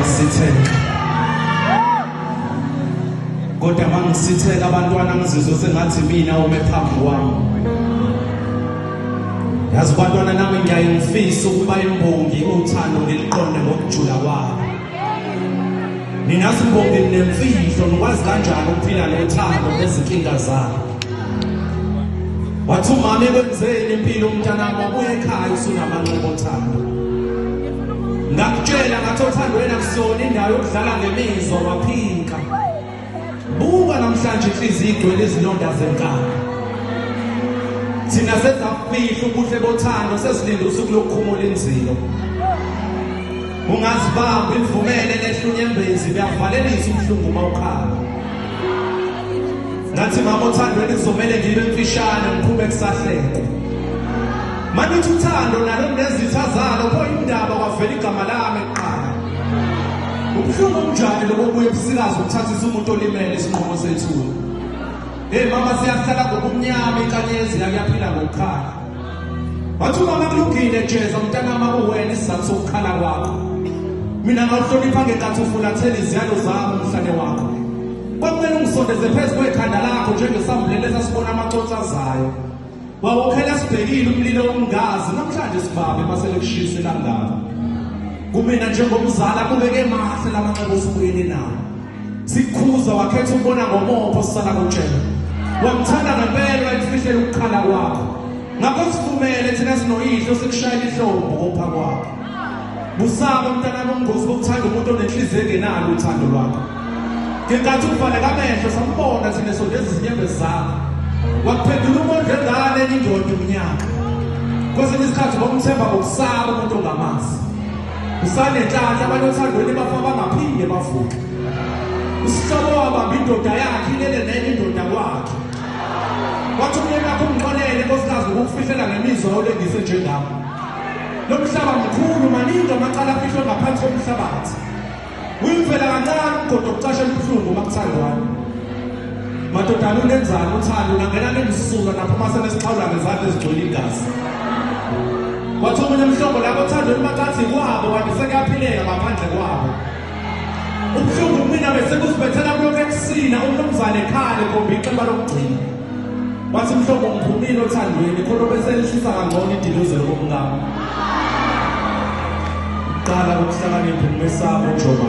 ngasitheka kodwa mangisitheka abantwana ngizizwe sengathi mina ume phambi kwami yazi abantwana nami ngiyayifisa ukuba imbongi uthando ngiliqonde ngokujula kwabo mina simbongi nemfihlo nokwazi kanjani ukuphila nothando nezinkinga zabo wathi umama ekwenzeni impilo umntanami wabuye ekhaya usunamanqobo othando ngakutshela ngathi othandweni akusona indawo yokudlala ngemizwa waphinka buka namhlanje inhliziyo igcwele izilonda zenkaba thina sesafihla ubuhle bothando sesilinde usuku lokukhumula inzilo ungazibamba imvumele lehlunyembezi kuyavalelisa umhlungu mawukhala ngathi mama othandweni kuzomele ngibe mfishane ngiphume kusahleko manithi uthando nalo nezitha zalo pho indaba kwavela igama lami eqala ubuhlungu omnjani lokubuye ubusikazi ukuthathisa umuntu olimele isinqumo sethu mama siyahlala ngobumnyama inkanyezi yakuyaphila ngokukhala wathi mama kulungile jeza mntanami akuwena isizathu sokukhala kwakho mina ngawuhlonipha ngenkathi ufulathela iziyalo zami umhlane wakho kwakumele ungisondeze phezu kwekhanda lakho njengesambulelo esasibona amaconsi azayo wawukhela sibhekile umlilo womngazi namhlanje sibabe masele kushise langaba kumina njengomzala kubeke mahle lamanxeba osibuyele nawo sikhuza wakhetha ukubona ngomopho sisala kutshela wamthanda ngempela wayifihlela ukukhala kwakho ngakho sivumele thina sinoyihlo sikushayela ihlombo kopha kwakho busaba mntanami umngozi wokuthanda umuntu onenhliziyo engenalo uthando lwakho ngenkathi ukuvaleka amehlo sambona thina sondeza izinyembezi zakho wakuphendula umuntu engane enye indoda umnyaka kwesinye isikhathi ngokumthemba ngokusaba umuntu ongamazi usanenhlanhla abantu othandweni bafa bangaphinde bavuke usihlobo wabamba indoda yakhe ilele nenye indoda kwakhe wathi umyeni wakho umxolele nkosikazi ukufihlela ngemizwa olengise njengami lo mhlaba mkhulu maningi amacala afihlwe ngaphansi komhlabathi uyimvela kancane ugodo okucashela ubuhlungu makuthandwane madodana unenzani uthando nangena nemisuka naphuma senesixhawula ngezandla ezigcwele igazi wathi omunye mhlobo labo othandweni bacathi kwabo kanti sekuyaphileka ngaphandle kwabo ubuhlungu kumina bese kusibethela kulokhu ekusina umnumzane ekhale komba iqemba lokugcina wathi mhlobo ngiphumile othandweni khona bese lihlisa kangcono idiluzelo komngamo qala ukuhlakanipha umesabo njoba